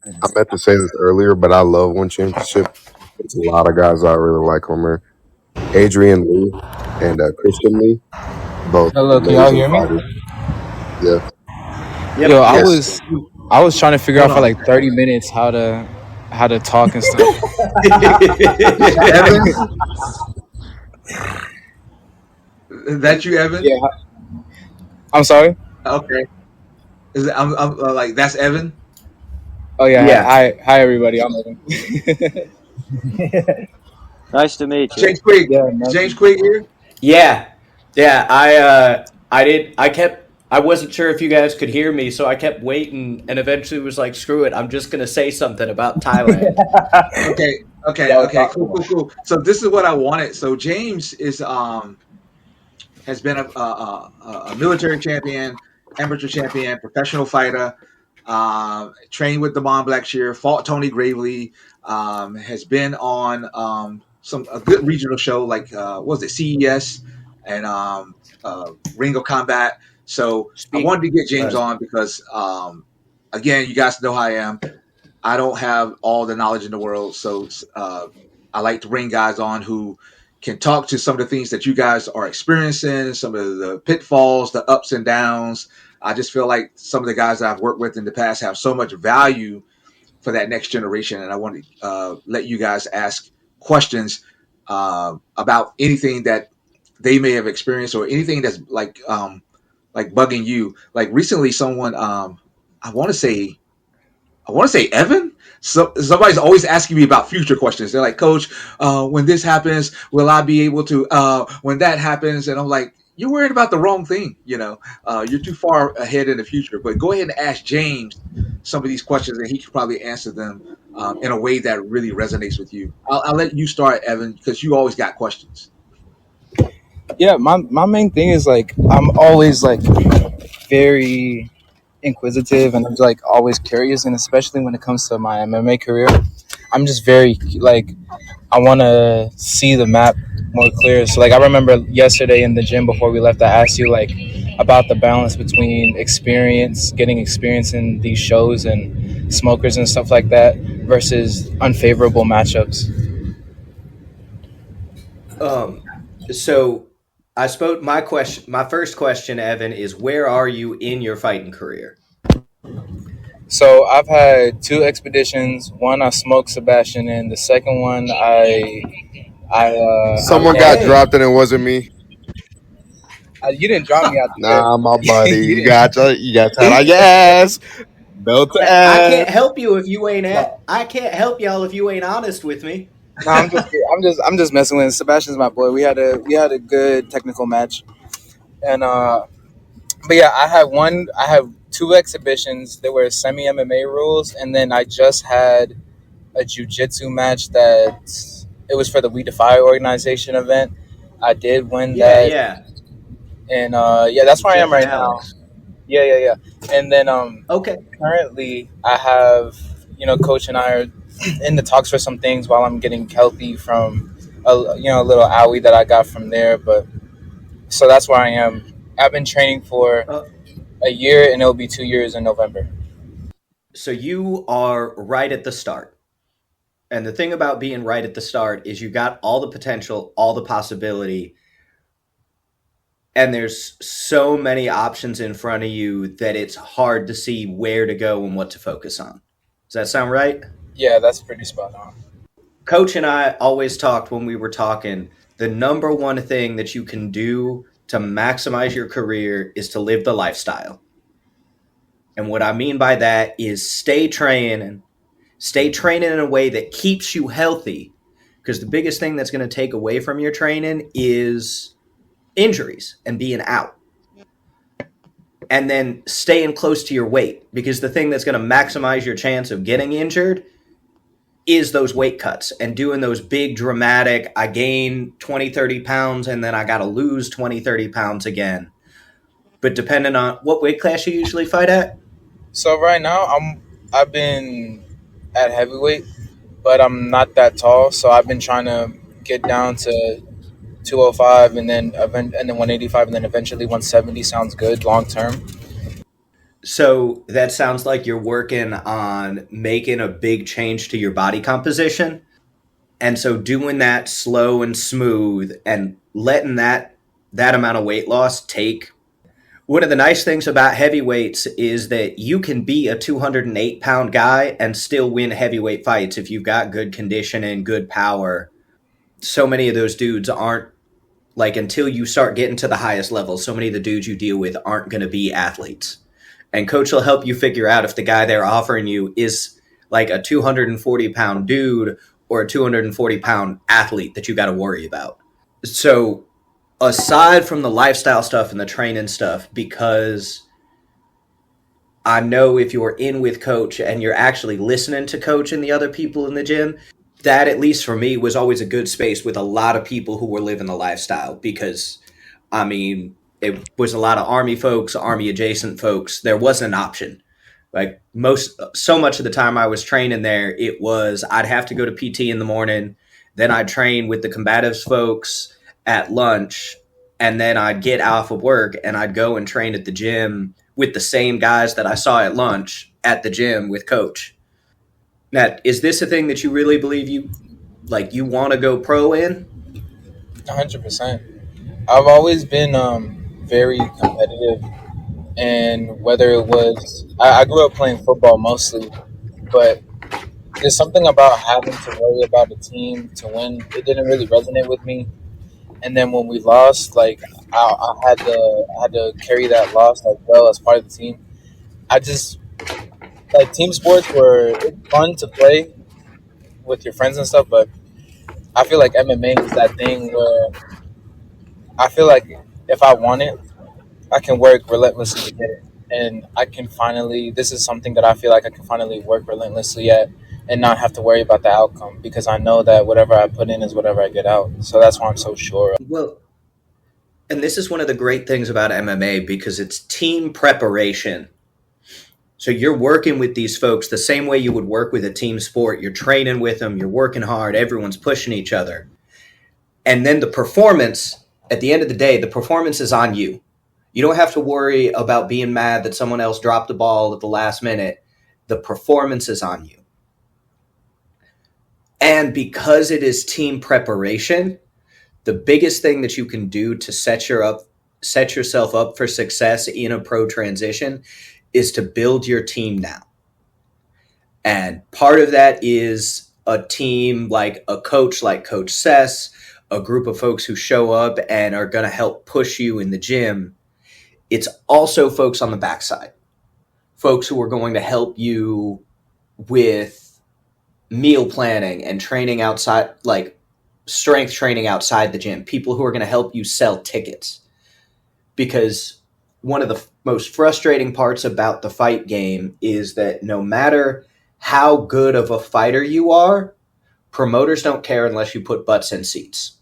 I meant to say this earlier, but I love one championship. There's a lot of guys I really like on there. Adrian Lee and Christian Lee, both Hello, can y'all amazing hear me? fighters. Yeah. Yo, Yep. I Yes. was I was trying to figure Hold out for on. like 30 minutes how to talk and stuff. Evan, that you, Evan? Yeah, I'm sorry. Okay. Is it, I'm like that's Evan. Oh yeah, Yeah. hi everybody. I'm Evan. Nice to meet you. James Quigg. Yeah, Is James nothing. Quigg here? Yeah. Yeah. I did. I wasn't sure if you guys could hear me, so I kept waiting, and eventually was like, "Screw it! I'm just gonna say something about Thailand." Okay. Okay. Y'all Okay. talk Cool. Cool. Cool. So this is what I wanted. So James is has been a military champion, amateur champion, professional fighter. Trained with Damon Blackshear, fought Tony Gravely. Has been on some a good regional show like what was it CES and Ring of Combat. So I Speak. wanted to get James Uh, on because again, you guys know how I am. I don't have all the knowledge in the world, so I like to bring guys on who can talk to some of the things that you guys are experiencing, some of the pitfalls, the ups and downs. I just feel like some of the guys that I've worked with in the past have so much value for that next generation, and I want to let you guys ask questions about anything that they may have experienced or anything that's like bugging you. Like recently, someone I want to say Evan. So somebody's always asking me about future questions. They're like, Coach, when this happens, will I be able to? When that happens, and I'm like, you're worried about the wrong thing. You're too far ahead in the future. But go ahead and ask James some of these questions, and he can probably answer them in a way that really resonates with you. I'll let you start, Evan, because you always got questions. Yeah, my main thing is like I'm always like very inquisitive and I'm like always curious, and especially when it comes to my MMA career, I'm just very like I want to see the map more clear. So like I remember yesterday in the gym before we left, I asked you like about the balance between getting experience in these shows and smokers and stuff like that versus unfavorable matchups. um. So I spoke. My first question, Evan, is where are you in your fighting career? So I've had two expeditions. One I smoked Sebastian in. The second one I Someone got lost. Okay. dropped and it wasn't me. You didn't drop me out the Nah, my pit. buddy. You You didn't. got you got that on your ass. Belt to I ass. can't help you if you ain't No, at. I can't help y'all if you ain't honest with me. no, I'm just messing with him. Sebastian's my boy. We had a good technical match, and but yeah, I have two exhibitions. They were semi MMA rules, and then I just had a jujitsu match that it was for the We Defy organization event. I did win Yeah, that, yeah. and yeah, that's where I am Jeff and right now. Alex. Yeah, yeah, yeah. And then Okay. currently I have coach and I are in the talks for some things while I'm getting healthy from a little owie that I got from there. But so that's where I am. I've been training for Uh, a year, and it'll be 2 years in November. so you are right at the start. And the thing about being right at the start is you got all the potential, all the possibility, and there's so many options in front of you that it's hard to see where to go and what to focus on. Does that sound right? Yeah, that's pretty spot on. Coach and I always talked when we were talking the number one thing that you can do to maximize your career is to live the lifestyle. And what I mean by that is stay training in a way that keeps you healthy. Because the biggest thing that's going to take away from your training is injuries and being out. And then staying close to your weight. Because the thing that's going to maximize your chance of getting injured is those weight cuts and doing those big dramatic, I gain 20, 30 pounds and then I got to lose 20, 30 pounds again. But depending on what weight class you usually fight at. So right now I've been at heavyweight, but I'm not that tall. So I've been trying to get down to 205 and then 185 and then eventually 170 sounds good long term. So that sounds like you're working on making a big change to your body composition. And so doing that slow and smooth and letting that amount of weight loss take. One of the nice things about heavyweights is that you can be a 208-pound guy and still win heavyweight fights if you've got good condition and good power. So many of those dudes aren't, like, until you start getting to the highest level, so many of the dudes you deal with aren't going to be athletes. And coach will help you figure out if the guy they're offering you is like a 240-pound dude or a 240-pound athlete that you got to worry about. So aside from the lifestyle stuff and the training stuff, because I know if you're in with coach and you're actually listening to coach and the other people in the gym, that, at least for me, was always a good space with a lot of people who were living the lifestyle. Because, I mean, it was a lot of Army folks, Army adjacent folks. There wasn't an option. Like, so much of the time I was training there, it was I'd have to go to PT in the morning, then I'd train with the combatives folks at lunch, and then I'd get off of work and I'd go and train at the gym with the same guys that I saw at lunch at the gym with coach. Now, is this a thing that you really believe you want to go pro in? 100%. I've always been very competitive, and whether it was, I grew up playing football mostly, but there's something about having to worry about a team to win. It didn't really resonate with me. And then when we lost, like I had to carry that loss like well as part of the team. I just like team sports were it's fun to play with your friends and stuff, but I feel like MMA is that thing where I feel like if I want it, I can work relentlessly to get it. And I can finally, this is something that I feel like I can finally work relentlessly at and not have to worry about the outcome because I know that whatever I put in is whatever I get out. So that's why I'm so sure. Well, and this is one of the great things about MMA because it's team preparation. So you're working with these folks the same way you would work with a team sport. You're training with them, you're working hard, everyone's pushing each other. And then the performance, at the end of the day, the performance is on you. You don't have to worry about being mad that someone else dropped the ball at the last minute. The performance is on you. And because it is team preparation, the biggest thing that you can do to set yourself up for success in a pro transition is to build your team now. And part of that is a team like a coach like Coach Sess, a group of folks who show up and are going to help push you in the gym. It's also folks on the backside, folks who are going to help you with meal planning and training outside, like strength training outside the gym, people who are going to help you sell tickets. Because one of the most frustrating parts about the fight game is that no matter how good of a fighter you are, promoters don't care unless you put butts in seats.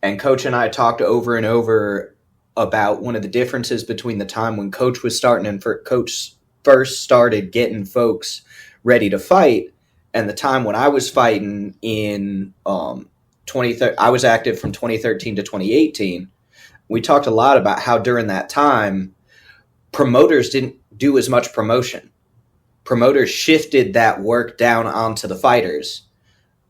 And Coach and I talked over and over about one of the differences between the time when Coach was starting and Coach first started getting folks ready to fight and the time when I was fighting in 2013. I was active from 2013 to 2018. We talked a lot about how during that time, promoters didn't do as much promotion. Promoters shifted that work down onto the fighters.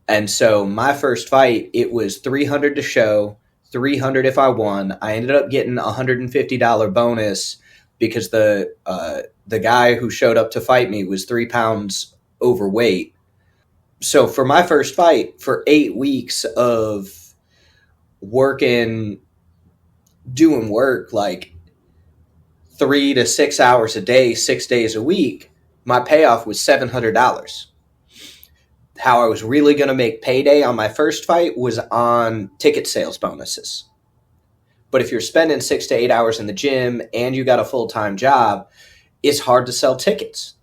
And so my first fight, it was $300 to show, $300 if I won. I ended up getting a $150 bonus because the guy who showed up to fight me was 3 pounds overweight. So for my first fight, for 8 weeks of doing work like 3 to 6 hours a day, 6 days a week, my payoff was $700. How I was really going to make payday on my first fight was on ticket sales bonuses. But if you're spending 6 to 8 hours in the gym and you got a full-time job, it's hard to sell tickets.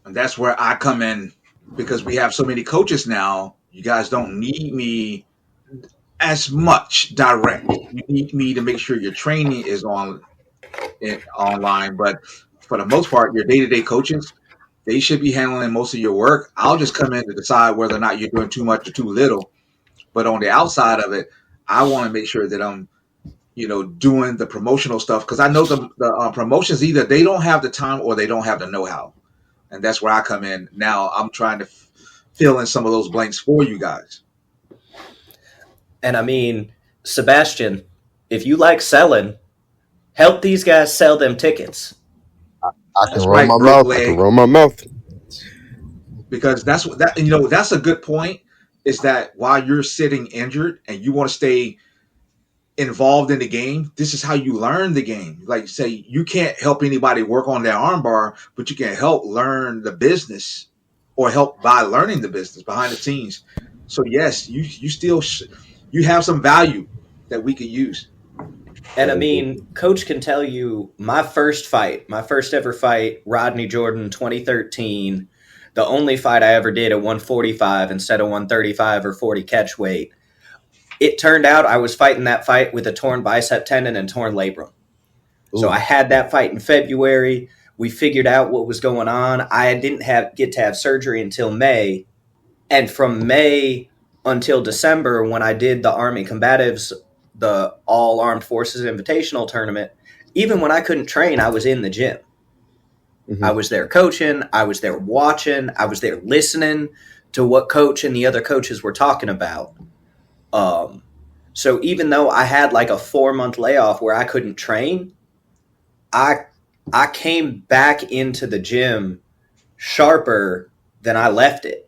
And that's where I come in because we have so many coaches now. You guys don't need me as much direct. You need me to make sure your training is online. But for the most part, your day-to-day coaches, they should be handling most of your work. I'll just come in to decide whether or not you're doing too much or too little. But on the outside of it, I want to make sure that I'm doing the promotional stuff, because I know the promotions, either they don't have the time or they don't have the know-how, and that's where I come in. Now I'm trying to fill in some of those blanks for you guys. And I mean, Sebastian, if you like selling, help these guys sell them tickets. I can That's run right, my broke mouth. I can leg. run my mouth. Because that's a good point. Is that while you're sitting injured and you want to stay involved in the game, this is how you learn the game. Like, say, you can't help anybody work on their armbar, but you can help learn the business, or help by learning the business behind the scenes. So yes, you still you have some value that we can use. And I mean, Coach can tell you my first ever fight, Rodney Jordan, 2013, the only fight I ever did at 145 instead of 135 or 40 catch weight. It turned out I was fighting that fight with a torn bicep tendon and torn labrum. So I had that fight in February. We figured out what was going on. I didn't get to have surgery until May. And from May until December, when I did the Army Combatives, the All Armed Forces Invitational Tournament, even when I couldn't train, I was in the gym. Mhm. I was there coaching. I was there watching. I was there listening to what Coach and the other coaches were talking about. So even though I had like a 4-month layoff where I couldn't train, I came back into the gym sharper than I left it.